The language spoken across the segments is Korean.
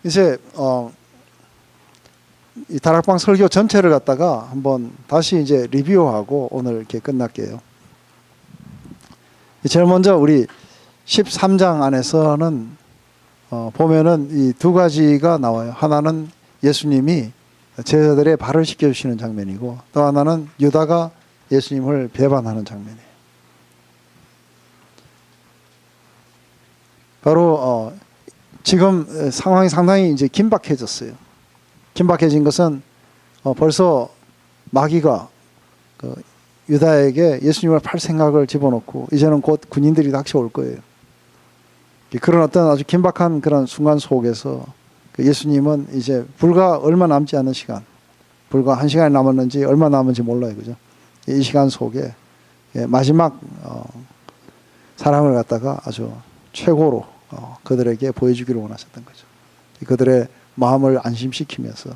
이제 이 다락방 설교 전체를 갖다가 한번 다시 이제 리뷰하고 오늘 이렇게 끝날게요. 제일 먼저 우리 13장 안에서는 보면은 이 두 가지가 나와요. 하나는 예수님이 제자들의 발을 씻겨주시는 장면이고, 또 하나는 유다가 예수님을 배반하는 장면이에요. 바로 지금 상황이 상당히 이제 긴박해졌어요. 긴박해진 것은 벌써 마귀가 그 유다에게 예수님을 팔 생각을 집어넣고 이제는 곧 군인들이 닥쳐올 거예요. 그런 어떤 아주 긴박한 그런 순간 속에서 예수님은 이제 불과 얼마 남지 않은 시간, 불과 1시간이 남았는지 얼마 남은지 몰라요, 그죠? 이 시간 속에 마지막 사랑을 갖다가 아주 최고로 그들에게 보여주기를 원하셨던 거죠. 그들의 마음을 안심시키면서,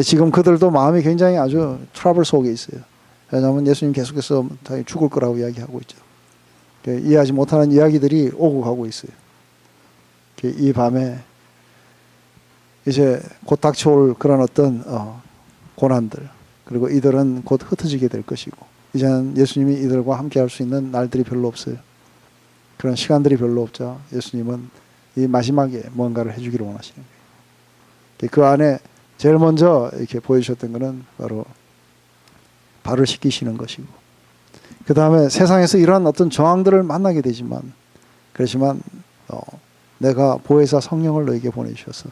지금 그들도 마음이 굉장히 아주 트러블 속에 있어요. 왜냐하면 예수님 계속해서 죽을 거라고 이야기하고 있죠. 이해하지 못하는 이야기들이 오고 가고 있어요. 이 밤에 이제 곧 닥쳐올 그런 어떤 고난들, 그리고 이들은 곧 흩어지게 될 것이고, 이제는 예수님이 이들과 함께 할 수 있는 날들이 별로 없어요. 그런 시간들이 별로 없죠. 예수님은 이 마지막에 뭔가를 해주기를 원하시는 거예요. 그 안에 제일 먼저 이렇게 보여주셨던 것은 바로 발을 씻기시는 것이고, 그 다음에 세상에서 이러한 어떤 저항들을 만나게 되지만, 그렇지만 내가 보혜사 성령을 너에게 보내주셔서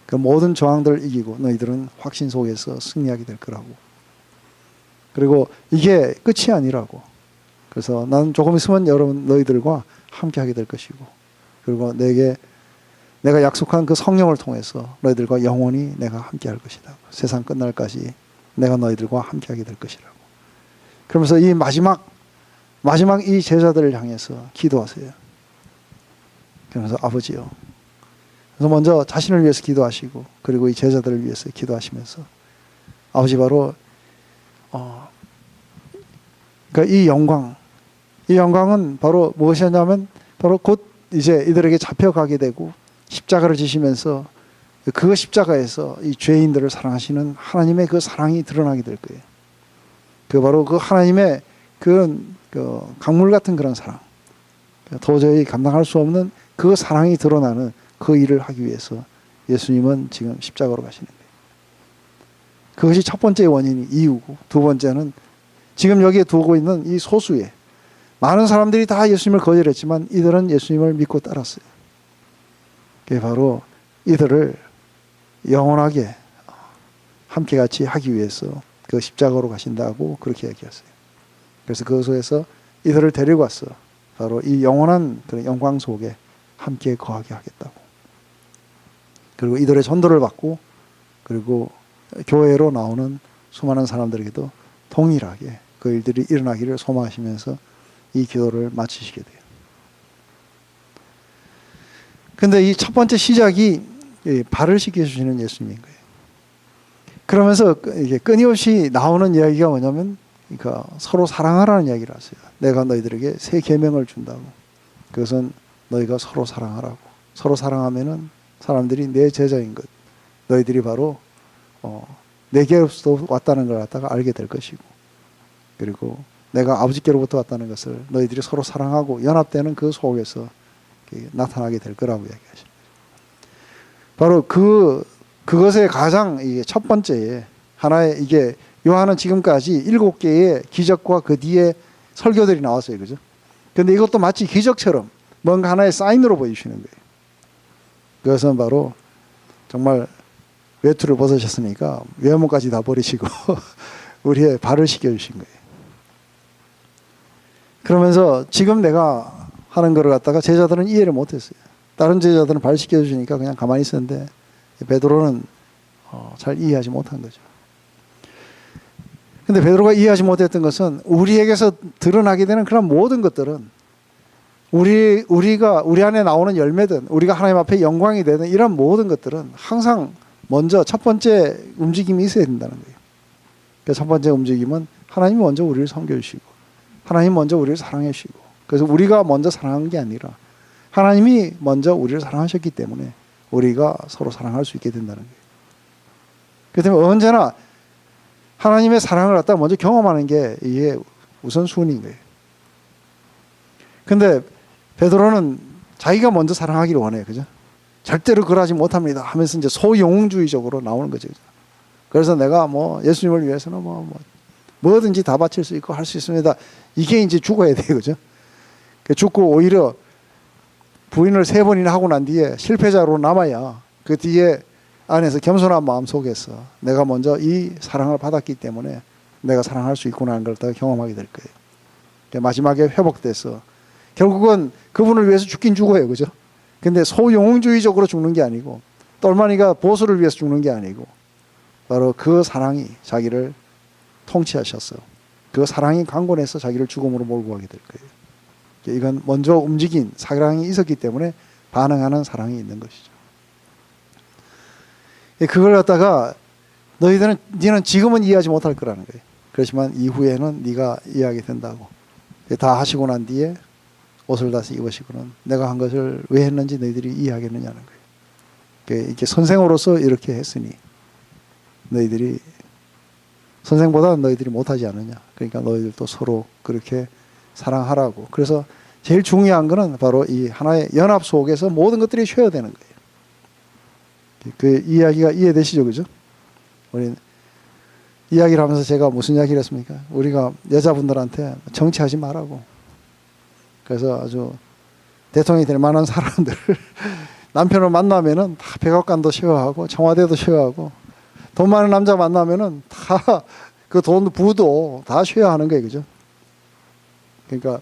그 모든 저항들을 이기고 너희들은 확신 속에서 승리하게 될 거라고. 그리고 이게 끝이 아니라고. 그래서 나는 조금 있으면 여러분 너희들과 함께 하게 될 것이고, 그리고 내가 약속한 그 성령을 통해서 너희들과 영원히 내가 함께 할 것이다. 세상 끝날까지 내가 너희들과 함께 하게 될 것이라고. 그러면서 이 마지막 이 제자들을 향해서 기도하세요. 그러면서 아버지요. 그래서 먼저 자신을 위해서 기도하시고, 그리고 이 제자들을 위해서 기도하시면서, 아버지 바로 그러니까 이 영광은 바로 무엇이냐면 바로 곧 이제 이들에게 잡혀가게 되고 십자가를 지시면서 그 십자가에서 이 죄인들을 사랑하시는 하나님의 그 사랑이 드러나게 될 거예요. 그 바로 그 하나님의 그 강물 같은 그런 사랑, 도저히 감당할 수 없는 그 사랑이 드러나는 그 일을 하기 위해서 예수님은 지금 십자가로 가시는 거예요. 그것이 첫 번째 원인이 이유고, 두 번째는 지금 여기에 두고 있는 이 소수의 많은 사람들이 다 예수님을 거절했지만 이들은 예수님을 믿고 따랐어요. 그게 바로 이들을 영원하게 함께 같이 하기 위해서 그 십자가로 가신다고 그렇게 얘기했어요. 그래서 그 속에서 이들을 데리고 왔어. 바로 이 영원한 그런 영광 속에 함께 거하게 하겠다고. 그리고 이들의 전도를 받고, 그리고 교회로 나오는 수많은 사람들에게도 동일하게 그 일들이 일어나기를 소망하시면서 이 기도를 마치시게 돼요. 근데 이 첫 번째 시작이 발을 씻겨주시는 예수님인 거예요. 그러면서 이게 끊임없이 나오는 이야기가 뭐냐면, 그러니까 서로 사랑하라는 이야기를 하세요. 내가 너희들에게 새 계명을 준다고. 그것은 너희가 서로 사랑하라고. 서로 사랑하면은 사람들이 내 제자인 것, 너희들이 바로 내게로부터 왔다는 걸 갖다가 알게 될 것이고, 그리고 내가 아버지께로부터 왔다는 것을 너희들이 서로 사랑하고 연합되는 그 속에서 나타나게 될 거라고 이야기하십니다. 바로 그것의 가장 이게 첫 번째 하나의, 이게 요한은 지금까지 7개의 기적과 그 뒤에 설교들이 나왔어요, 그죠? 근데 이것도 마치 기적처럼 뭔가 하나의 사인으로 보여주시는 거예요. 그것은 바로 정말 외투를 벗으셨으니까 외모까지 다 버리시고 우리의 발을 씻겨주신 거예요. 그러면서 지금 내가 하는 거를 갖다가 제자들은 이해를 못했어요. 다른 제자들은 발 씻겨주시니까 그냥 가만히 있었는데 베드로는 잘 이해하지 못한 거죠. 근데 베드로가 이해하지 못했던 것은 우리에게서 드러나게 되는 그런 모든 것들은 우리가 우리 안에 나오는 열매든 우리가 하나님 앞에 영광이 되는 이런 모든 것들은 항상 먼저 첫 번째 움직임이 있어야 된다는 거예요. 그 첫 번째 움직임은 하나님이 먼저 우리를 섬겨주시고, 하나님 먼저 우리를 사랑해 주시고, 그래서 우리가 먼저 사랑한 게 아니라 하나님이 먼저 우리를 사랑하셨기 때문에 우리가 서로 사랑할 수 있게 된다는 거예요. 그렇기 때문에 언제나 하나님의 사랑을 갖다 먼저 경험하는 게 이게 우선순위인 거예요. 근데 베드로는 자기가 먼저 사랑하기를 원해요. 그죠? 절대로 그러지 못합니다 하면서 이제 소영웅주의적으로 나오는 거죠. 그래서 내가 뭐 예수님을 위해서는 뭐든지 다 바칠 수 있고 할 수 있습니다. 이게 이제 죽어야 돼요. 그죠? 죽고 오히려 부인을 3번이나 하고 난 뒤에 실패자로 남아야 그 뒤에 안에서 겸손한 마음 속에서 내가 먼저 이 사랑을 받았기 때문에 내가 사랑할 수 있구나 하는 걸 더 경험하게 될 거예요. 마지막에 회복돼서 결국은 그분을 위해서 죽긴 죽어요. 그죠? 근데 소영웅주의적으로 죽는 게 아니고 똘마니가 보수를 위해서 죽는 게 아니고 바로 그 사랑이 자기를 통치하셨어. 그 사랑이 강권해서 자기를 죽음으로 몰고 가게 될 거예요. 이건 먼저 움직인 사랑이 있었기 때문에 반응하는 사랑이 있는 것이죠. 그걸 갖다가 니는 지금은 이해하지 못할 거라는 거예요. 그렇지만 이후에는 네가 이해하게 된다고. 다 하시고 난 뒤에 옷을 다시 입으시고는 내가 한 것을 왜 했는지 너희들이 이해하겠느냐는 거예요. 이렇게 선생으로서 이렇게 했으니 너희들이 선생보다 너희들이 못하지 않느냐. 그러니까 너희들도 서로 그렇게 사랑하라고. 그래서 제일 중요한 거는 바로 이 하나의 연합 속에서 모든 것들이 쉬어야 되는 거예요. 그 이야기가 이해되시죠? 그죠? 우리 이야기를 하면서 제가 무슨 이야기를 했습니까? 우리가 여자분들한테 정치하지 말라고. 그래서 아주 대통령이 될 만한 사람들 남편을 만나면은 다 백악관도 쉐어하고 청와대도 쉐어하고 돈 많은 남자 만나면은 다 그 돈 부도 다 쉐어하는 거예요. 그죠? 그러니까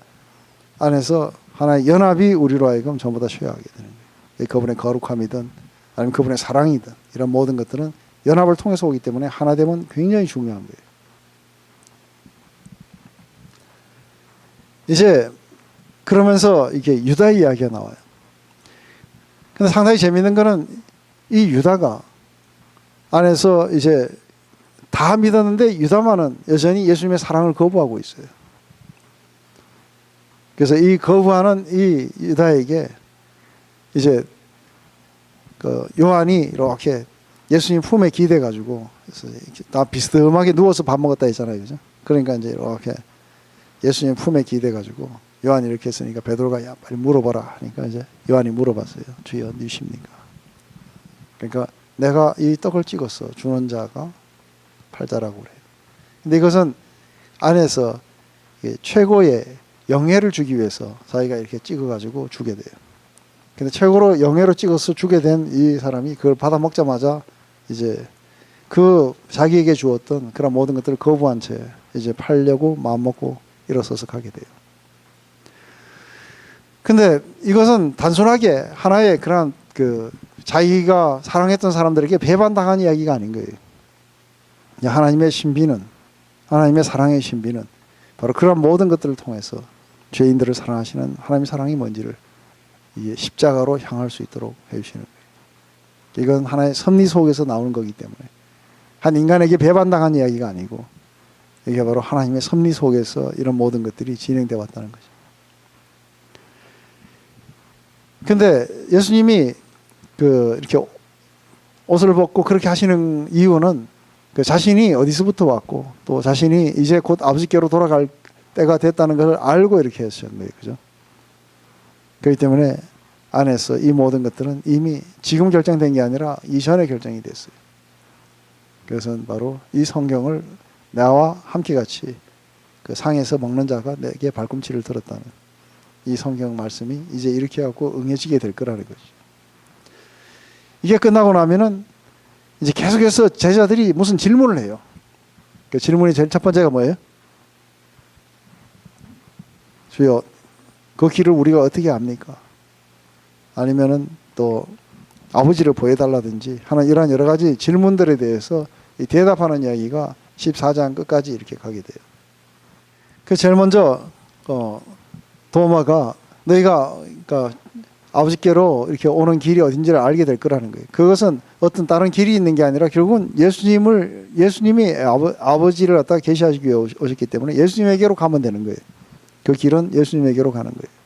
안에서 하나의 연합이 우리로 하여금 전부 다 쉐어하게 되는 거예요. 그분의 거룩함이든 아니면 그분의 사랑이든 이런 모든 것들은 연합을 통해서 오기 때문에 하나 되면 굉장히 중요한 거예요. 이제 그러면서 이게 유다 이야기가 나와요. 근데 상당히 재미있는 거는 이 유다가 안에서 이제 다 믿었는데 유다만은 여전히 예수님의 사랑을 거부하고 있어요. 그래서 이 거부하는 이 유다에게 이제 그 요한이 이렇게 예수님 품에 기대가지고 다 비스듬하게 누워서 밥 먹었다 했잖아요. 그죠? 그러니까 이제 이렇게 예수님 품에 기대가지고 요한이 이렇게 했으니까 베드로가 야 빨리 물어봐라 하니까 이제 요한이 물어봤어요. 주여 누구십니까? 그러니까 내가 이 떡을 찍었어. 주는 자가 팔자라고 그래요. 근데 이것은 안에서 최고의 영예를 주기 위해서 자기가 이렇게 찍어가지고 주게 돼요. 근데 최고로 영예로 찍어서 주게 된 이 사람이 그걸 받아 먹자마자 이제 그 자기에게 주었던 그런 모든 것들을 거부한 채 이제 팔려고 마음 먹고 일어서서 가게 돼요. 근데 이것은 단순하게 하나의 그런 그 자기가 사랑했던 사람들에게 배반당한 이야기가 아닌 거예요. 하나님의 신비는 하나님의 사랑의 신비는 바로 그런 모든 것들을 통해서 죄인들을 사랑하시는 하나님의 사랑이 뭔지를 이게 십자가로 향할 수 있도록 해주시는 거예요. 이건 하나의 섭리 속에서 나오는 거기 때문에 한 인간에게 배반당한 이야기가 아니고 이게 바로 하나님의 섭리 속에서 이런 모든 것들이 진행되어 왔다는 거죠. 근데 예수님이 이렇게 옷을 벗고 그렇게 하시는 이유는 그 자신이 어디서부터 왔고 또 자신이 이제 곧 아버지께로 돌아갈 때가 됐다는 것을 알고 이렇게 하셨는 거예요. 그죠? 그렇기 때문에 안에서 이 모든 것들은 이미 지금 결정된 게 아니라 이전에 결정이 됐어요. 그것은 바로 이 성경을 나와 함께 같이 그 상에서 먹는 자가 내게 발꿈치를 들었다는 이 성경 말씀이 이제 이렇게 갖고 응해지게 될 거라는 거죠. 이게 끝나고 나면은 이제 계속해서 제자들이 무슨 질문을 해요. 그 질문이 제일 첫 번째가 뭐예요? 주여, 그 길을 우리가 어떻게 압니까? 아니면은 또 아버지를 보여달라든지 하는 이런 여러 가지 질문들에 대해서 대답하는 이야기가 14장 끝까지 이렇게 가게 돼요. 그 제일 먼저 도마가 너희가 그러니까 아버지께로 이렇게 오는 길이 어딘지를 알게 될 거라는 거예요. 그것은 어떤 다른 길이 있는 게 아니라 결국은 예수님이 아버지를 갖다 계시하시기 위해 오셨기 때문에 예수님에게로 가면 되는 거예요. 그 길은 예수님에게로 가는 거예요.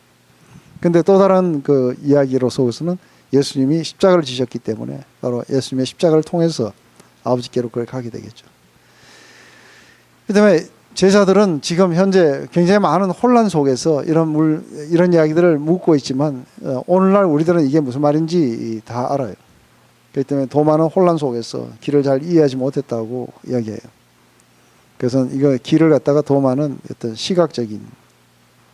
근데 또 다른 그 이야기로 속에서는 예수님이 십자가를 지셨기 때문에 바로 예수님의 십자가를 통해서 아버지께로 그걸 가게 되겠죠. 그다음에 제자들은 지금 현재 굉장히 많은 혼란 속에서 이런 이야기들을 묻고 있지만 오늘날 우리들은 이게 무슨 말인지 다 알아요. 그렇기 때문에 도마는 혼란 속에서 길을 잘 이해하지 못했다고 이야기해요. 그래서 이거 길을 갖다가 도마는 어떤 시각적인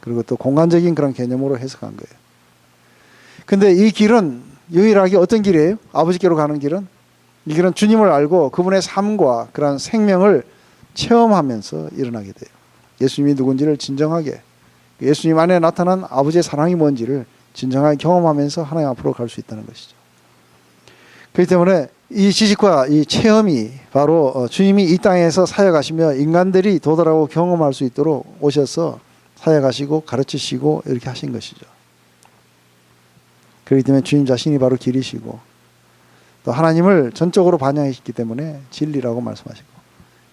그리고 또 공간적인 그런 개념으로 해석한 거예요. 근데 이 길은 유일하게 어떤 길이에요? 아버지께로 가는 길은? 이 길은 주님을 알고 그분의 삶과 그런 생명을 체험하면서 일어나게 돼요. 예수님이 누군지를 진정하게, 예수님 안에 나타난 아버지의 사랑이 뭔지를 진정하게 경험하면서 하나님 앞으로 갈 수 있다는 것이죠. 그렇기 때문에 이 지식과 이 체험이 바로 주님이 이 땅에서 사역하시며 인간들이 도달하고 경험할 수 있도록 오셔서 사역하시고 가르치시고 이렇게 하신 것이죠. 그렇기 때문에 주님 자신이 바로 길이시고 또 하나님을 전적으로 반영했기 때문에 진리라고 말씀하시고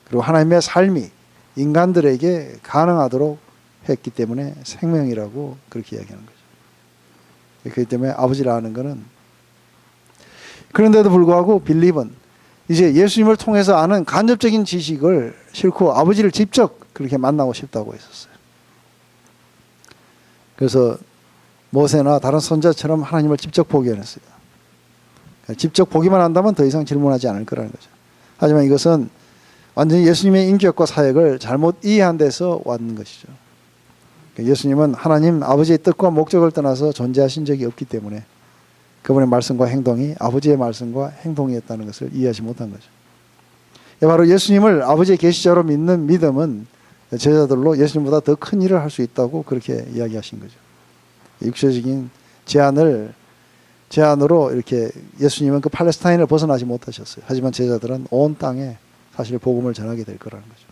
그리고 하나님의 삶이 인간들에게 가능하도록 했기 때문에 생명이라고 그렇게 이야기하는 거죠. 그렇기 때문에 아버지를 아는 것은 그런데도 불구하고 빌립은 이제 예수님을 통해서 아는 간접적인 지식을 싫고 아버지를 직접 그렇게 만나고 싶다고 했었어요. 그래서 모세나 다른 선자처럼 하나님을 직접 보기 원했어요. 직접 보기만 한다면 더 이상 질문하지 않을 거라는 거죠. 하지만 이것은 완전히 예수님의 인격과 사역을 잘못 이해한 데서 왔는 것이죠. 예수님은 하나님 아버지의 뜻과 목적을 떠나서 존재하신 적이 없기 때문에 그분의 말씀과 행동이 아버지의 말씀과 행동이었다는 것을 이해하지 못한 거죠. 바로 예수님을 아버지의 계시자로 믿는 믿음은 제자들로 예수님보다 더 큰 일을 할 수 있다고 그렇게 이야기하신 거죠. 육체적인 제안으로 이렇게 예수님은 그 팔레스타인을 벗어나지 못하셨어요. 하지만 제자들은 온 땅에 사실 복음을 전하게 될 거라는 거죠.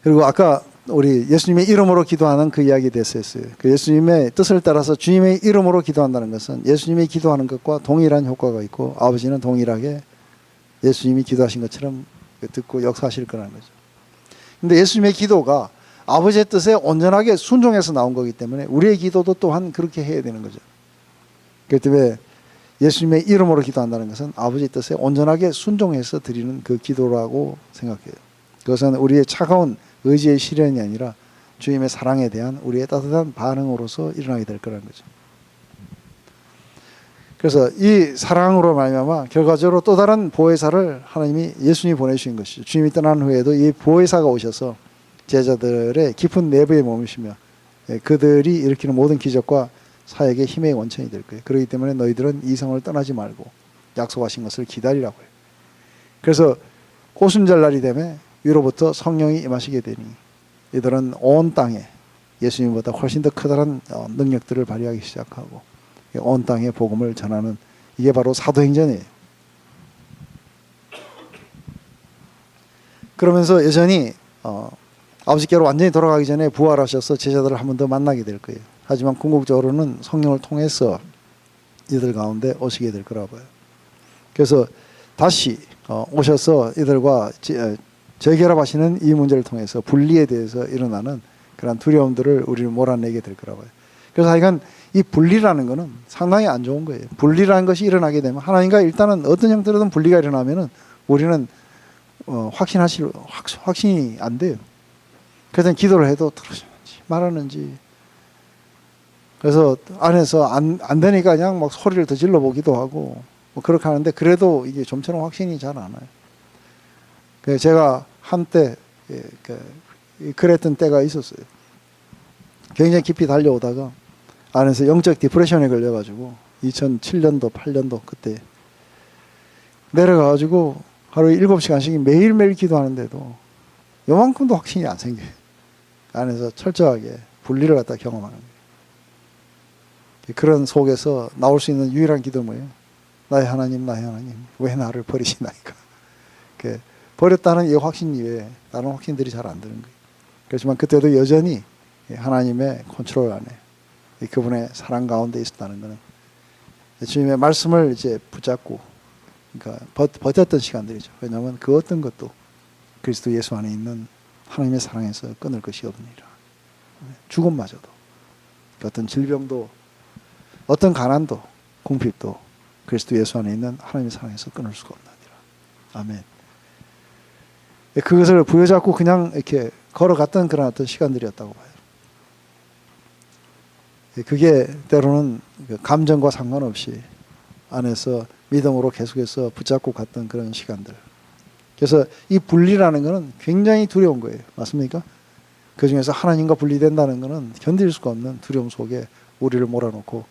그리고 아까 우리 예수님의 이름으로 기도하는 그 이야기에 대해서 했어요. 그 예수님의 뜻을 따라서 주님의 이름으로 기도한다는 것은 예수님이 기도하는 것과 동일한 효과가 있고 아버지는 동일하게 예수님이 기도하신 것처럼 듣고 역사하실 거라는 거죠. 근데 예수님의 기도가 아버지의 뜻에 온전하게 순종해서 나온 거기 때문에 우리의 기도도 또한 그렇게 해야 되는 거죠. 그렇기 때문에 예수님의 이름으로 기도한다는 것은 아버지의 뜻에 온전하게 순종해서 드리는 그 기도라고 생각해요. 그것은 우리의 차가운 의지의 실현이 아니라 주님의 사랑에 대한 우리의 따뜻한 반응으로서 일어나게 될 거라는 거죠. 그래서 이 사랑으로 말미암아 결과적으로 또 다른 보혜사를 하나님이 예수님이 보내주신 것이죠. 주님이 떠난 후에도 이 보혜사가 오셔서 제자들의 깊은 내부에 머무시며 그들이 일으키는 모든 기적과 사역의 힘의 원천이 될 거예요. 그렇기 때문에 너희들은 이 성을 떠나지 말고 약속하신 것을 기다리라고 해요. 그래서 오순절날이 되면 위로부터 성령이 임하시게 되니 이들은 온 땅에 예수님보다 훨씬 더 커다란 능력들을 발휘하기 시작하고 온 땅에 복음을 전하는 이게 바로 사도행전이에요. 그러면서 여전히 아버지께로 완전히 돌아가기 전에 부활하셔서 제자들을 한 번 더 만나게 될 거예요. 하지만 궁극적으로는 성령을 통해서 이들 가운데 오시게 될 거라 봐요. 그래서 다시 오셔서 이들과 재결합하시는 이 문제를 통해서 분리에 대해서 일어나는 그런 두려움들을 우리는 몰아내게 될 거라 봐요. 그래서 하여간 이 분리라는 것은 상당히 안 좋은 거예요. 분리라는 것이 일어나게 되면 하나님과 일단은 어떤 형태로든 분리가 일어나면은 우리는 확신이 안 돼요. 그래서 기도를 해도 들으시는지 말하는지 그래서 안에서 안 되니까 그냥 막 소리를 더 질러보기도 하고 뭐 그렇게 하는데 그래도 이게 좀처럼 확신이 잘 안 와요. 그래서 제가 한때 그랬던 때가 있었어요. 굉장히 깊이 달려오다가 안에서 영적 디프레션에 걸려가지고 2007년도 8년도 그때 내려가가지고 하루에 7시간씩 매일매일 기도하는데도 요만큼도 확신이 안 생겨요. 안에서 철저하게 분리를 갖다 경험하는 거예요. 그런 속에서 나올 수 있는 유일한 기도는 뭐예요? 나의 하나님 왜 나를 버리시나이까. 버렸다는 이 확신 이외에 다른 확신들이 잘 안 드는 거예요. 그렇지만 그때도 여전히 하나님의 컨트롤 안에 그분의 사랑 가운데 있었다는 것은 주님의 말씀을 이제 붙잡고 그러니까 버텼던 시간들이죠. 왜냐하면 그 어떤 것도 그리스도 예수 안에 있는 하나님의 사랑에서 끊을 것이 없느니라. 죽음마저도 어떤 질병도 어떤 가난도 궁핍도 그리스도 예수 안에 있는 하나님의 사랑에서 끊을 수가 없느니라. 아멘. 그것을 부여잡고 그냥 이렇게 걸어갔던 그런 어떤 시간들이었다고 봐요. 그게 때로는 감정과 상관없이 안에서 믿음으로 계속해서 붙잡고 갔던 그런 시간들. 그래서 이 분리라는 것은 굉장히 두려운 거예요. 맞습니까? 그 중에서 하나님과 분리된다는 것은 견딜 수가 없는 두려움 속에 우리를 몰아넣고,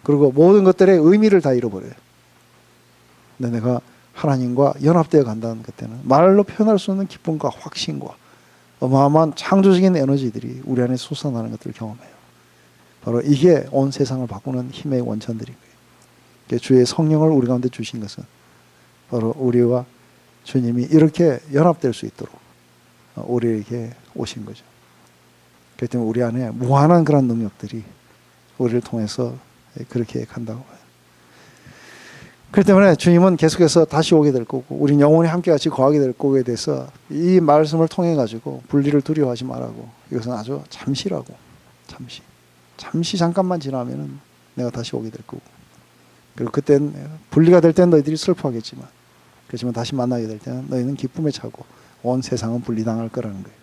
그리고 모든 것들의 의미를 다 잃어버려요. 근데 내가 하나님과 연합되어 간다는 그때는 말로 표현할 수 없는 기쁨과 확신과 어마어마한 창조적인 에너지들이 우리 안에 솟아나는 것들을 경험해요. 바로 이게 온 세상을 바꾸는 힘의 원천들인 거예요. 주의 성령을 우리 가운데 주신 것은 바로 우리와 주님이 이렇게 연합될 수 있도록 우리에게 오신 거죠. 그렇기 때문에 우리 안에 무한한 그런 능력들이 우리를 통해서 그렇게 간다고 봐요. 그렇기 때문에 주님은 계속해서 다시 오게 될 거고, 우린 영원히 함께 같이 거하게 될 거에 대해서 이 말씀을 통해 가지고 분리를 두려워하지 말라고, 이것은 아주 잠시라고, 잠시 잠깐만 지나면은 내가 다시 오게 될 거고, 그리고 그땐 분리가 될 땐 너희들이 슬퍼하겠지만, 그렇지만 다시 만나게 될 때는 너희는 기쁨에 차고 온 세상은 분리당할 거라는 거예요.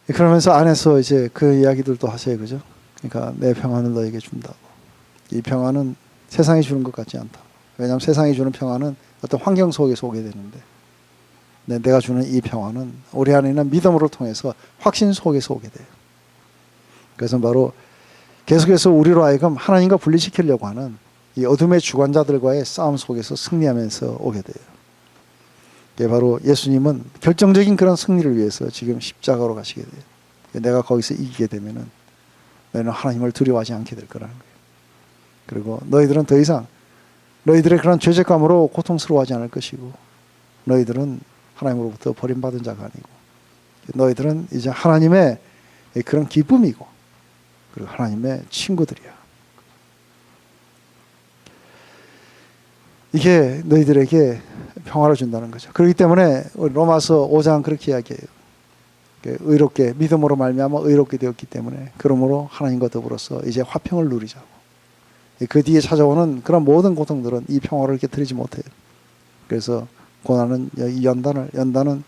그러면서 안에서 이제 그 이야기들도 하세요, 그죠? 그러니까 내 평안을 너에게 준다고. 이 평안은 세상이 주는 것 같지 않다. 왜냐하면 세상이 주는 평안은 어떤 환경 속에서 오게 되는데, 내가 주는 이 평안은 우리 안에 있는 믿음으로 통해서 확신 속에서 오게 돼요. 그래서 바로 계속해서 우리로 하여금 하나님과 분리시키려고 하는 이 어둠의 주관자들과의 싸움 속에서 승리하면서 오게 돼요. 이게 바로 예수님은 결정적인 그런 승리를 위해서 지금 십자가로 가시게 돼요. 내가 거기서 이기게 되면은 너희는 하나님을 두려워하지 않게 될 거라는 거예요. 그리고 너희들은 더 이상 너희들의 그런 죄책감으로 고통스러워하지 않을 것이고, 너희들은 하나님으로부터 버림받은 자가 아니고, 너희들은 이제 하나님의 그런 기쁨이고, 그리고 하나님의 친구들이야. 이게 너희들에게 평화를 준다는 거죠. 그렇기 때문에 로마서 5장 그렇게 이야기해요. 의롭게, 믿음으로 말미암아 의롭게 되었기 때문에 그러므로 하나님과 더불어서 이제 화평을 누리자고. 그 뒤에 찾아오는 그런 모든 고통들은 이 평화를 깨트리지 못해요. 그래서 고난은 이 연단은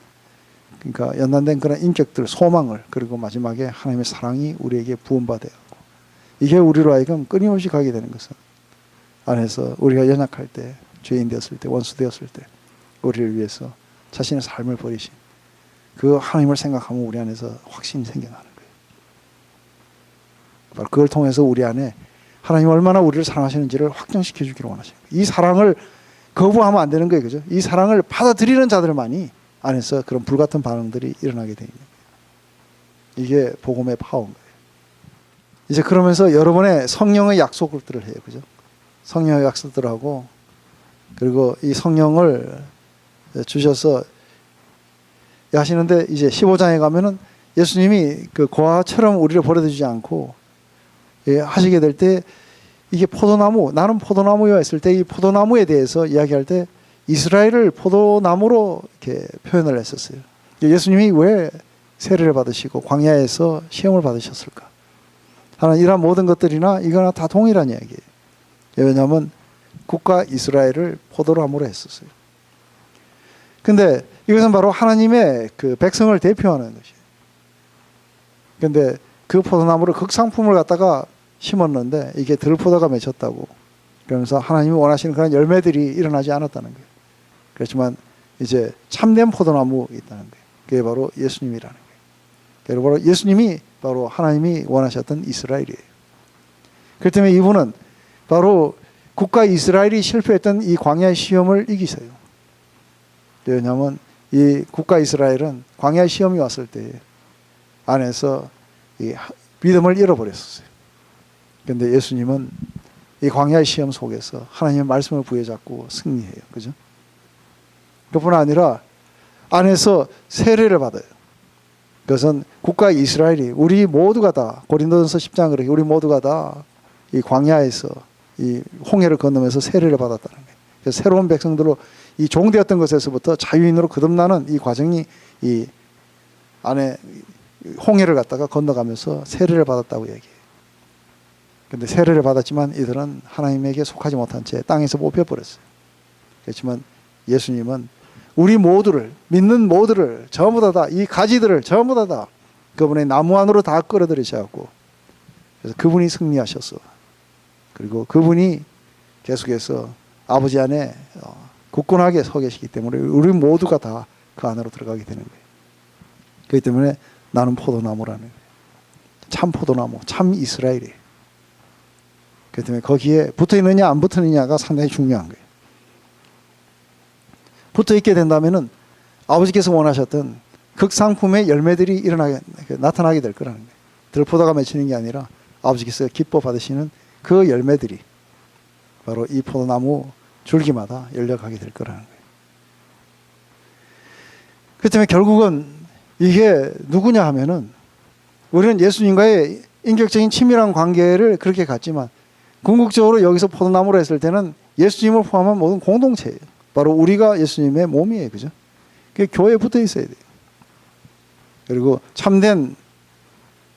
그러니까 연단된 그런 인격들, 소망을, 그리고 마지막에 하나님의 사랑이 우리에게 부음받아야 하고, 이게 우리로 하여금 끊임없이 가게 되는 것은 안에서 우리가 연약할 때, 죄인 되었을 때, 원수 되었을 때 우리를 위해서 자신의 삶을 버리신 그 하나님을 생각하면 우리 안에서 확신이 생겨나는 거예요. 바로 그걸 통해서 우리 안에 하나님 얼마나 우리를 사랑하시는지를 확정시켜 주기를 원하시는 거예요. 이 사랑을 거부하면 안 되는 거예요. 그죠? 이 사랑을 받아들이는 자들만이 안에서 그런 불같은 반응들이 일어나게 되는 거예요. 이게 복음의 파워인 거예요. 이제 그러면서 여러분의 성령의 약속들을 해요. 그죠? 성령의 약속들을 하고, 그리고 이 성령을 주셔서 하시는데, 이제 15장에 가면은 예수님이 그 고아처럼 우리를 버려두지 않고 하시게 될 때, 이게 포도나무, 나는 포도나무여 했을 때 이 포도나무에 대해서 이야기할 때 이스라엘을 포도나무로 이렇게 표현을 했었어요. 예수님이 왜 세례를 받으시고 광야에서 시험을 받으셨을까? 하는 이러한 모든 것들이나 이거나 다 동일한 이야기예요. 왜냐하면 국가 이스라엘을 포도나무로 했었어요. 근데 이것은 바로 하나님의 그 백성을 대표하는 것이에요. 근데 그 포도나무를 극상품을 갖다가 심었는데 이게 들포도가 맺혔다고. 그러면서 하나님이 원하시는 그런 열매들이 일어나지 않았다는 거예요. 그렇지만 이제 참된 포도나무 있다는 거예요. 그게 바로 예수님이라는 거예요. 바로 예수님이 바로 하나님이 원하셨던 이스라엘이에요. 그렇기 때문에 이분은 바로 국가 이스라엘이 실패했던 이 광야의 시험을 이기세요. 왜냐하면 이 국가 이스라엘은 광야의 시험이 왔을 때 안에서 이 믿음을 잃어버렸었어요. 그런데 예수님은 이 광야의 시험 속에서 하나님의 말씀을 부여잡고 승리해요. 그죠? 그뿐 아니라 안에서 세례를 받아요. 그것은 국가 이스라엘이 우리 모두가 다 고린도전서 10장 그렇게 우리 모두가 다 이 광야에서 이 홍해를 건너면서 세례를 받았다는 거예요. 그래서 새로운 백성들로 이 종되었던 것에서부터 자유인으로 거듭나는 이 과정이 이 안에 홍해를 갖다가 건너가면서 세례를 받았다고 얘기해요. 근데 세례를 받았지만 이들은 하나님에게 속하지 못한 채 땅에서 뽑혀버렸어요. 그렇지만 예수님은 우리 모두를, 믿는 모두를 전부 다 이 가지들을 전부 다 그분의 나무 안으로 다 끌어들이셔갖고, 그래서 그분이 승리하셨어. 그리고 그분이 계속해서 아버지 안에 굳건하게 서 계시기 때문에 우리 모두가 다 그 안으로 들어가게 되는 거예요. 그렇기 때문에 나는 포도나무라는 거예요. 참 포도나무, 참 이스라엘이에요. 그렇기 때문에 거기에 붙어 있느냐 안 붙어 있느냐가 상당히 중요한 거예요. 붙어 있게 된다면은 아버지께서 원하셨던 극상품의 열매들이 나타나게 될 거라는 거예요. 들포도가 맺히는 게 아니라 아버지께서 기뻐 받으시는 그 열매들이 바로 이 포도나무 줄기마다 열려가게 될 거라는 거예요. 그렇기 때문에 결국은 이게 누구냐 하면은, 우리는 예수님과의 인격적인 친밀한 관계를 그렇게 갖지만 궁극적으로 여기서 포도나무로 했을 때는 예수님을 포함한 모든 공동체예요. 바로 우리가 예수님의 몸이에요. 그죠? 그 교회에 붙어 있어야 돼요. 그리고 참된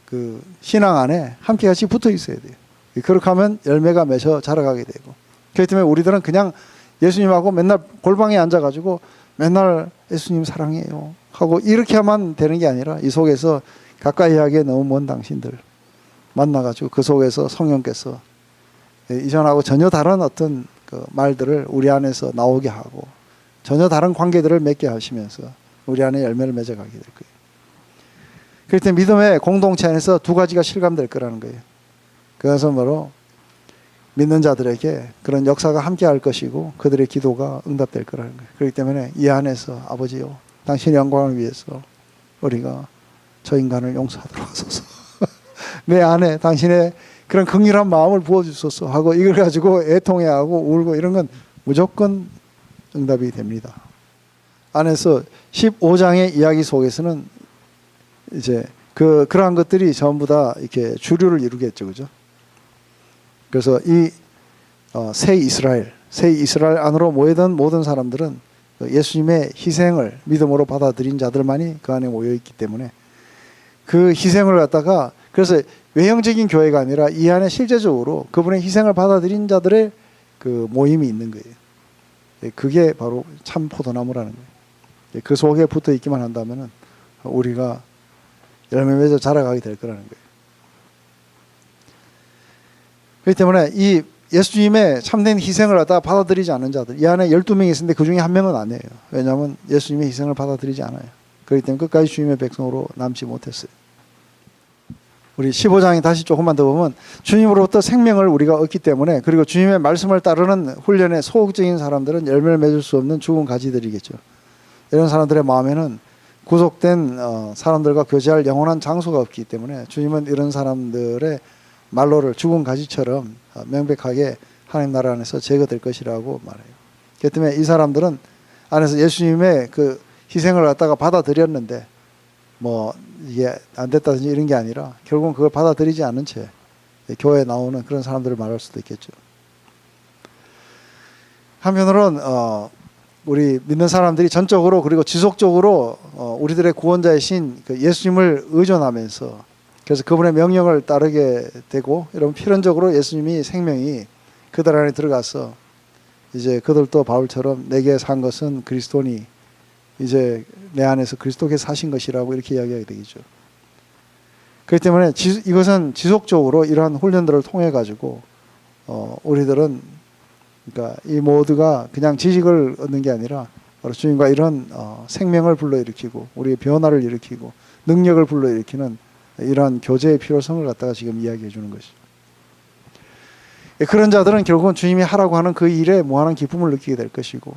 그 신앙 안에 함께 같이 붙어 있어야 돼요. 그렇게 하면 열매가 맺어 자라가게 되고, 그렇기 때문에 우리들은 그냥 예수님하고 맨날 골방에 앉아가지고 맨날 예수님 사랑해요 하고 이렇게 하면 되는 게 아니라, 이 속에서 가까이 하기에 너무 먼 당신들 만나가지고 그 속에서 성령께서 이전하고 전혀 다른 어떤 그 말들을 우리 안에서 나오게 하고 전혀 다른 관계들을 맺게 하시면서 우리 안에 열매를 맺어가게 될 거예요. 그럴 때 믿음의 공동체 안에서 두 가지가 실감될 거라는 거예요. 그것은 바로 믿는 자들에게 그런 역사가 함께할 것이고 그들의 기도가 응답될 거라는 거예요. 그렇기 때문에 이 안에서 아버지요, 당신의 영광을 위해서 우리가 저 인간을 용서하도록 하소서. 내 안에 당신의 그런 긍휼한 마음을 부어주소서 하고 이걸 가지고 애통해하고 울고 이런 건 무조건 응답이 됩니다. 안에서 15장의 이야기 속에서는 이제 그러한 것들이 전부 다 이렇게 주류를 이루겠죠, 그죠? 그래서 이 새 이스라엘 안으로 모이던 모든 사람들은 예수님의 희생을 믿음으로 받아들인 자들만이 그 안에 모여 있기 때문에 그 희생을 갖다가, 그래서 외형적인 교회가 아니라 이 안에 실제적으로 그분의 희생을 받아들인 자들의 그 모임이 있는 거예요. 그게 바로 참 포도나무라는 거예요. 그 속에 붙어 있기만 한다면은 우리가 열매 맺어 자라가게 될 거라는 거예요. 그렇기 때문에 이 예수님의 참된 희생을 갖다 받아들이지 않은 자들, 이 안에 12명이 있었는데 그 중에 한 명은 아니에요. 왜냐하면 예수님의 희생을 받아들이지 않아요. 그렇기 때문에 끝까지 주님의 백성으로 남지 못했어요. 우리 15장에 다시 조금만 더 보면, 주님으로부터 생명을 우리가 얻기 때문에, 그리고 주님의 말씀을 따르는 훈련에 소극적인 사람들은 열매를 맺을 수 없는 죽은 가지들이겠죠. 이런 사람들의 마음에는 구속된 사람들과 교제할 영원한 장소가 없기 때문에 주님은 이런 사람들의 말로를 죽은 가지처럼 명백하게 하나님 나라 안에서 제거될 것이라고 말해요. 그렇기 때문에 이 사람들은 안에서 예수님의 그 희생을 갖다가 받아들였는데 뭐 이게 안 됐다든지 이런 게 아니라 결국은 그걸 받아들이지 않은 채 교회에 나오는 그런 사람들을 말할 수도 있겠죠. 한편으로는 우리 믿는 사람들이 전적으로 그리고 지속적으로 우리들의 구원자이신 그 예수님을 의존하면서, 그래서 그분의 명령을 따르게 되고, 이런 필연적으로 예수님이 생명이 그들 안에 들어가서 이제 그들도 바울처럼 내게 산 것은 그리스도니 이제 내 안에서 그리스도께서 사신 것이라고 이렇게 이야기하게 되겠죠. 그렇기 때문에 이것은 지속적으로 이러한 훈련들을 통해 가지고 우리들은, 그러니까 이 모두가 그냥 지식을 얻는 게 아니라 바로 주님과 이런 생명을 불러일으키고 우리의 변화를 일으키고 능력을 불러일으키는 이러한 교제의 필요성을 갖다가 지금 이야기해 주는 것이죠. 그런 자들은 결국은 주님이 하라고 하는 그 일에 무한한 기쁨을 느끼게 될 것이고,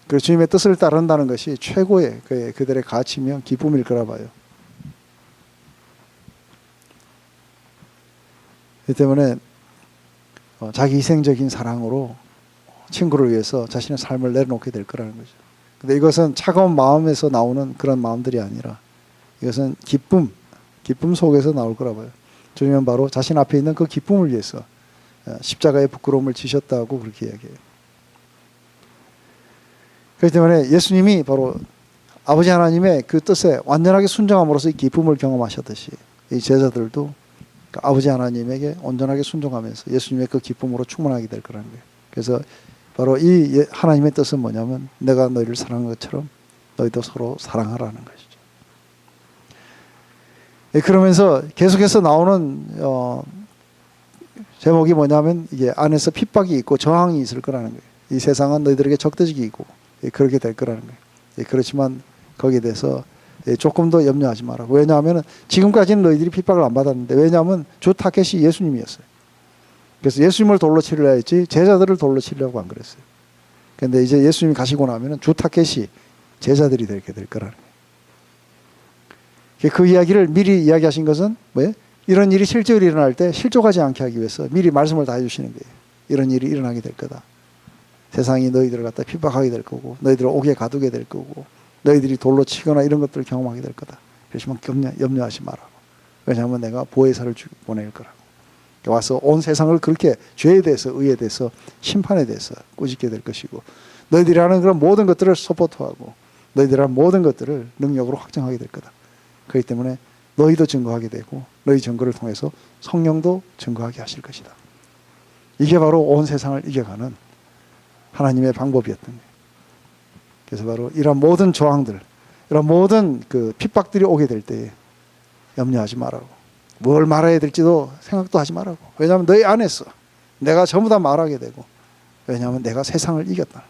그 주님의 뜻을 따른다는 것이 최고의 그들의 가치며 기쁨일 거라 봐요. 그렇기 때문에 자기 희생적인 사랑으로 친구를 위해서 자신의 삶을 내려놓게 될 거라는 거죠. 근데 이것은 차가운 마음에서 나오는 그런 마음들이 아니라 이것은 기쁨 속에서 나올 거라 봐요. 주님은 바로 자신 앞에 있는 그 기쁨을 위해서 십자가의 부끄러움을 지셨다고 그렇게 이야기해요. 그렇기 때문에 예수님이 바로 아버지 하나님의 그 뜻에 완전하게 순종함으로써 이 기쁨을 경험하셨듯이 이 제자들도 그러니까 아버지 하나님에게 온전하게 순종하면서 예수님의 그 기쁨으로 충만하게 될 거라는 거예요. 그래서 바로 이 하나님의 뜻은 뭐냐면 내가 너희를 사랑한 것처럼 너희도 서로 사랑하라는 것이죠. 그러면서 계속해서 나오는 제목이 뭐냐면 이게 안에서 핍박이 있고 저항이 있을 거라는 거예요. 이 세상은 너희들에게 적대적이고 그렇게 될 거라는 거예요. 그렇지만 거기에 대해서 조금 더 염려하지 마라. 왜냐하면 지금까지는 너희들이 핍박을 안 받았는데, 왜냐하면 주 타겟이 예수님이었어요. 그래서 예수님을 돌로 치려 했지 제자들을 돌로 치려고 안 그랬어요. 그런데 이제 예수님이 가시고 나면 주 타겟이 제자들이 되게 될 거라는 거예요. 그 이야기를 미리 이야기하신 것은 왜? 이런 일이 실제로 일어날 때 실족하지 않게 하기 위해서 미리 말씀을 다 해주시는 거예요. 이런 일이 일어나게 될 거다. 세상이 너희들을 갖다 핍박하게 될 거고, 너희들을 옥에 가두게 될 거고, 너희들이 돌로 치거나 이런 것들을 경험하게 될 거다. 그렇지만 염려하지 말라고. 왜냐하면 내가 보혜사를 보낼 거라고. 와서 온 세상을 그렇게 죄에 대해서, 의에 대해서, 심판에 대해서 꾸짖게 될 것이고, 너희들이 하는 그런 모든 것들을 서포트하고 너희들이 하는 모든 것들을 능력으로 확정하게 될 거다. 그렇기 때문에 너희도 증거하게 되고 너희 증거를 통해서 성령도 증거하게 하실 것이다. 이게 바로 온 세상을 이겨가는 하나님의 방법이었던 거예요. 그래서 바로 이런 모든 저항들, 이런 모든 그 핍박들이 오게 될 때에 염려하지 말라고. 뭘 말해야 될지도 생각도 하지 말라고. 왜냐하면 너희 안에서 내가 전부 다 말하게 되고, 왜냐하면 내가 세상을 이겼다.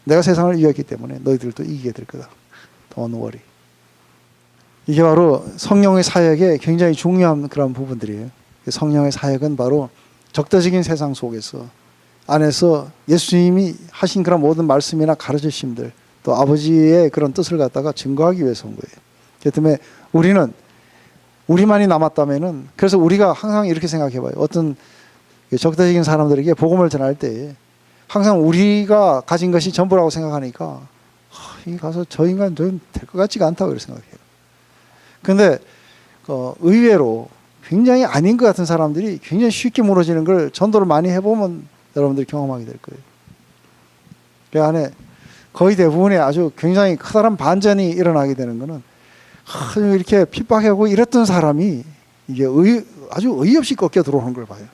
내가 세상을 이겼기 때문에 너희들도 이기게 될 거다. Don't worry. 이게 바로 성령의 사역의 굉장히 중요한 그런 부분들이에요. 성령의 사역은 바로 적대적인 세상 속에서 안에서 예수님이 하신 그런 모든 말씀이나 가르치심들, 또 아버지의 그런 뜻을 갖다가 증거하기 위해서 온 거예요. 그렇기 때문에 우리는 우리만이 남았다면은, 그래서 우리가 항상 이렇게 생각해봐요. 어떤 적대적인 사람들에게 복음을 전할 때 항상 우리가 가진 것이 전부라고 생각하니까 이 가서 저 인간 좀 될 것 같지가 않다고 이렇게 생각해요. 근데 의외로 굉장히 아닌 것 같은 사람들이 굉장히 쉽게 무너지는 걸 전도를 많이 해보면 여러분들이 경험하게 될 거예요. 그 안에 거의 대부분의 아주 굉장히 커다란 반전이 일어나게 되는 거는 이렇게 핍박하고 이랬던 사람이 이게 아주 어이없이 꺾여 들어오는 걸 봐요.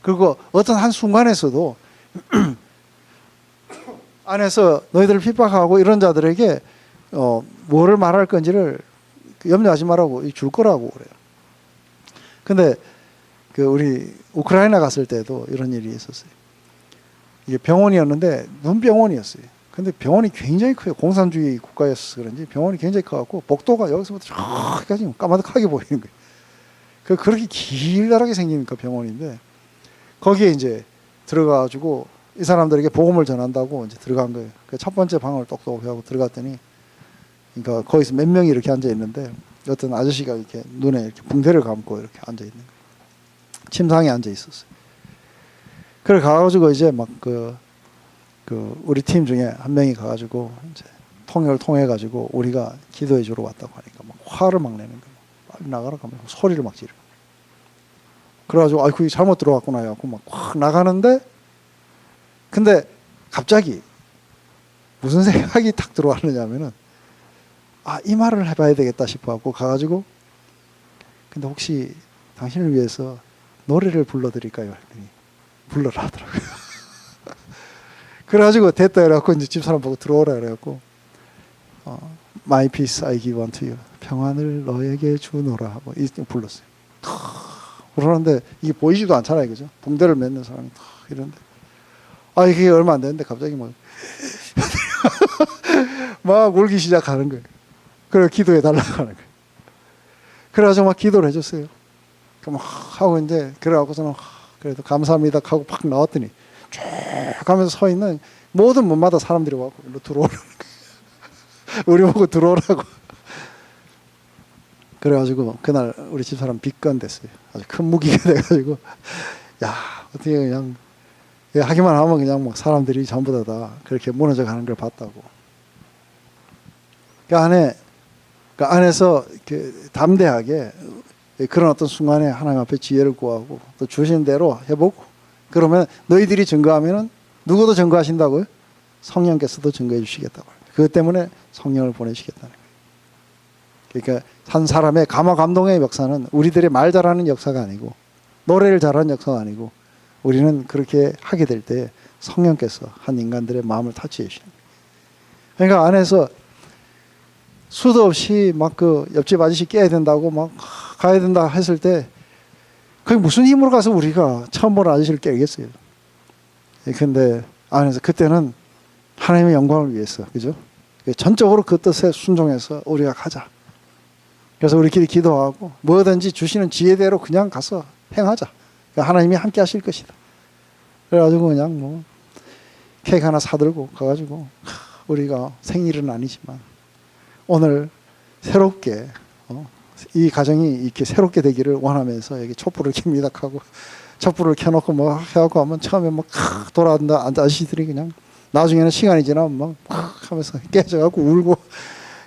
그리고 어떤 한 순간에서도 안에서 너희들을 핍박하고 이런 자들에게 뭐를 말할 건지를 염려하지 말라고 줄 거라고 그래요. 근데 우리 우크라이나 갔을 때도 이런 일이 있었어요. 이게 병원이었는데 눈병원이었어요. 근데 병원이 굉장히 커요. 공산주의 국가였어서 그런지 병원이 굉장히 커갖고 복도가 여기서부터 저기까지 까마득하게 보이는 거예요. 그렇게 길다랗게 생긴 그 병원인데 거기에 이제 들어가가지고 이 사람들에게 복음을 전한다고 이제 들어간 거예요. 첫 번째 방을 똑똑 하고 들어갔더니, 그러니까 거기서 몇 명이 이렇게 앉아 있는데 어떤 아저씨가 이렇게 눈에 이렇게 붕대를 감고 이렇게 앉아 있는 거예요. 침상에 앉아 있었어요. 그래 가가지고 이제 막 우리 팀 중에 한 명이 가가지고 이제 통역을 통해 가지고 우리가 기도해 주러 왔다고 하니까 막 화를 막 내는 거예요. 빨리 나가라 하면 소리를 막 지르고. 그래가지고 아이고 잘못 들어왔구나 해갖고 막 확 나가는데, 근데 갑자기 무슨 생각이 탁 들어왔느냐면은 이 말을 해봐야 되겠다 싶어갖고 가가지고, 근데 혹시 당신을 위해서 노래를 불러드릴까요? 했더니 불러라 하더라고요. 그래가지고 됐다 해갖고 이제 집사람 보고 들어오라 그래갖고 My peace I give unto you. 평안을 너에게 주노라 하고 불렀어요. 그러는데 이게 보이지도 않잖아요, 그죠? 붕대를 맺는 사람이 이런데 이게 얼마 안 되는데 갑자기 막 울기 시작하는 거예요. 그래 기도해 달라고 하는 거예요. 그래가지고 막 기도를 해줬어요. 막 하고 이제 그래갖고서는 그래도 감사합니다 하고 팍 나왔더니 쭉 가면서 서 있는 모든 문마다 사람들이 와서 일로 들어오라는 거예요. 우리 보고 들어오라고. 그래가지고 그날 우리 집사람 빅건 됐어요. 아주 큰 무기가 돼가지고 야 어떻게 그냥 하기만 하면 그냥 막 사람들이 전부 다 그렇게 무너져 가는 걸 봤다고. 그 안에서 이렇게 담대하게 그런 어떤 순간에 하나님 앞에 지혜를 구하고 또 주신 대로 해보고, 그러면 너희들이 증거하면은 누구도 증거하신다고요? 성령께서도 증거해 주시겠다고. 그것 때문에 성령을 보내시겠다는 거예요. 그러니까 한 사람의 감화 감동의 역사는 우리들의 말 잘하는 역사가 아니고 노래를 잘하는 역사가 아니고 우리는 그렇게 하게 될 때 성령께서 한 인간들의 마음을 타치해 주시는 거예요. 그러니까 안에서 수도 없이 막 그 옆집 아저씨 깨야 된다고 막 가야 된다 했을 때 그게 무슨 힘으로 가서 우리가 처음 보는 아저씨를 깨겠어요. 근데 안에서 그때는 하나님의 영광을 위해서, 그죠? 전적으로 그 뜻에 순종해서 우리가 가자. 그래서 우리끼리 기도하고 뭐든지 주시는 지혜대로 그냥 가서 행하자. 그러니까 하나님이 함께 하실 것이다. 그래가지고 그냥 뭐 케이크 하나 사들고 가가지고 우리가 생일은 아니지만 오늘 새롭게 이 가정이 이렇게 새롭게 되기를 원하면서 여기 촛불을 켭니다 하고 촛불을 켜놓고 뭐 해갖고 하면 처음에 막 돌아온다 아저씨들이 그냥 나중에는 시간이 지나면 막 하면서 깨져갖고 울고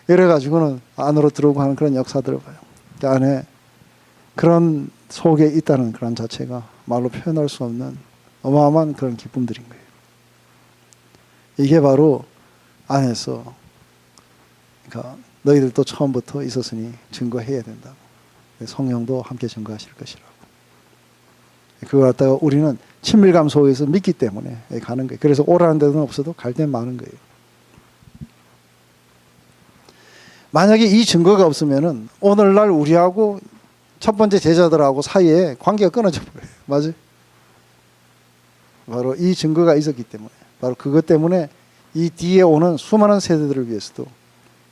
이래가지고는 안으로 들어오고 하는 그런 역사들을 봐요. 그 안에 그런 속에 있다는 그런 자체가 말로 표현할 수 없는 어마어마한 그런 기쁨들인 거예요. 이게 바로 안에서 그러니까 너희들도 처음부터 있었으니 증거해야 된다고. 성령도 함께 증거하실 것이라고. 그걸 갖다가 우리는 친밀감 속에서 믿기 때문에 가는 거예요. 그래서 오라는 데는 없어도 갈 데는 많은 거예요. 만약에 이 증거가 없으면은 오늘날 우리하고 첫 번째 제자들하고 사이에 관계가 끊어져 버려요. 맞아요? 바로 이 증거가 있었기 때문에, 바로 그것 때문에 이 뒤에 오는 수많은 세대들을 위해서도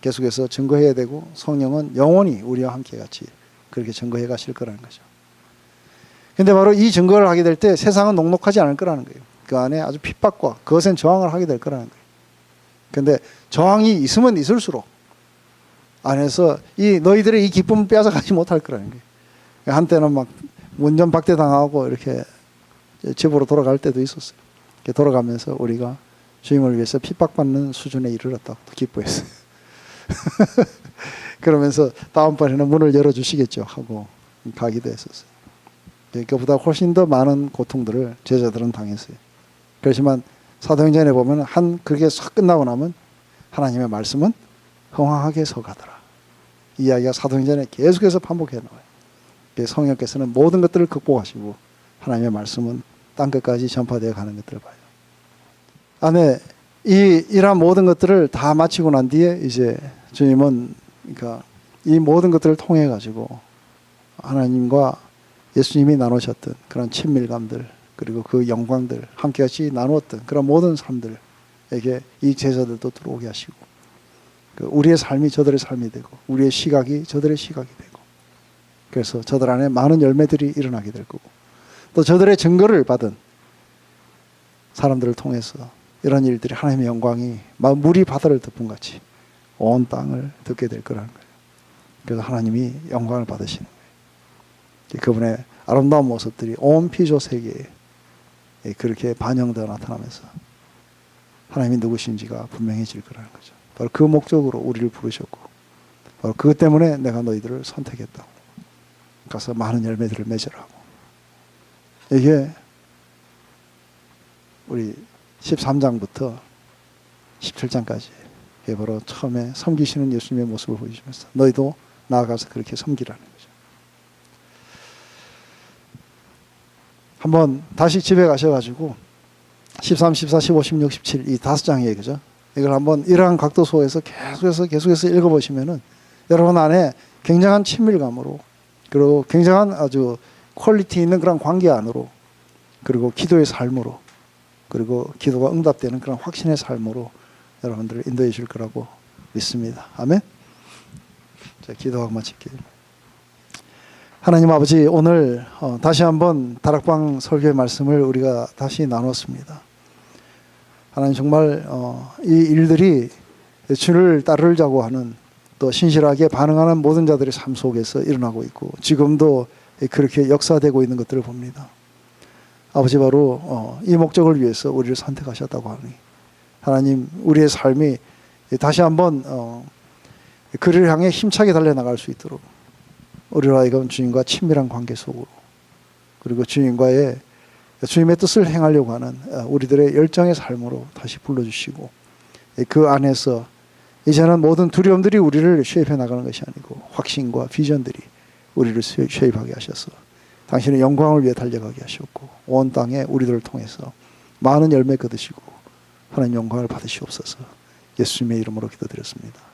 계속해서 증거해야 되고 성령은 영원히 우리와 함께 같이 그렇게 증거해 가실 거라는 거죠. 근데 바로 이 증거를 하게 될 때 세상은 녹록하지 않을 거라는 거예요. 그 안에 아주 핍박과 거센 저항을 하게 될 거라는 거예요. 근데 저항이 있으면 있을수록 안에서 이 너희들의 이 기쁨을 빼앗아가지 못할 거라는 거예요. 한때는 막 문전박대 당하고 이렇게 집으로 돌아갈 때도 있었어요. 이렇게 돌아가면서 우리가 주님을 위해서 핍박받는 수준에 이르렀다고 기뻐했어요. 그러면서 다음번에는 문을 열어주시겠죠 하고 가기도 했었어요. 그보다 훨씬 더 많은 고통들을 제자들은 당했어요. 그렇지만 사도행전에 보면 그게 싹 끝나고 나면 하나님의 말씀은 흥황하게 서가더라. 이 이야기가 사도행전에 계속해서 반복해 나와요. 성령께서는 모든 것들을 극복하시고 하나님의 말씀은 땅끝까지 전파되어 가는 것들을 봐요. 안에 이러한 모든 것들을 다 마치고 난 뒤에 이제 주님은 그러니까 이 모든 것들을 통해 가지고 하나님과 예수님이 나누셨던 그런 친밀감들 그리고 그 영광들 함께같이 나누었던 그런 모든 사람들에게 이 제자들도 들어오게 하시고 우리의 삶이 저들의 삶이 되고 우리의 시각이 저들의 시각이 되고 그래서 저들 안에 많은 열매들이 일어나게 될 거고 또 저들의 증거를 받은 사람들을 통해서 이런 일들이 하나님의 영광이 물이 바다를 덮은 같이 온 땅을 덮게 될 거라는 거예요. 그래서 하나님이 영광을 받으시는 거예요. 그분의 아름다운 모습들이 온 피조 세계에 그렇게 반영되어 나타나면서 하나님이 누구신지가 분명해질 거라는 거죠. 바로 그 목적으로 우리를 부르셨고 바로 그것 때문에 내가 너희들을 선택했다고. 가서 많은 열매들을 맺으라고. 이게 우리 13장부터 17장까지 이게 바로 처음에 섬기시는 예수님의 모습을 보여주면서 너희도 나아가서 그렇게 섬기라는 거죠. 한번 다시 집에 가셔가지고 13, 14, 15, 16, 17 이 5장이에요. 그죠? 이걸 한번 이러한 각도 속에서 계속해서 읽어보시면은 여러분 안에 굉장한 친밀감으로 그리고 굉장한 아주 퀄리티 있는 그런 관계 안으로 그리고 기도의 삶으로 그리고 기도가 응답되는 그런 확신의 삶으로 여러분들을 인도해 주실 거라고 믿습니다. 아멘. 자, 기도하고 마칠게요. 하나님 아버지 오늘 다시 한번 다락방 설교의 말씀을 우리가 다시 나눴습니다. 하나님 정말 이 일들이 주를 따르자고 하는 또 신실하게 반응하는 모든 자들의 삶 속에서 일어나고 있고 지금도 그렇게 역사되고 있는 것들을 봅니다. 아버지 바로 이 목적을 위해서 우리를 선택하셨다고 하니 하나님 우리의 삶이 다시 한번 그를 향해 힘차게 달려나갈 수 있도록 우리로 하여금 주님과 친밀한 관계 속으로 그리고 주님의 뜻을 행하려고 하는 우리들의 열정의 삶으로 다시 불러주시고 그 안에서 이제는 모든 두려움들이 우리를 쉐입해 나가는 것이 아니고 확신과 비전들이 우리를 쉐입하게 하셔서 당신의 영광을 위해 달려가게 하셨고 온 땅에 우리들을 통해서 많은 열매 거두시고 하나님 영광을 받으시옵소서. 예수님의 이름으로 기도드렸습니다.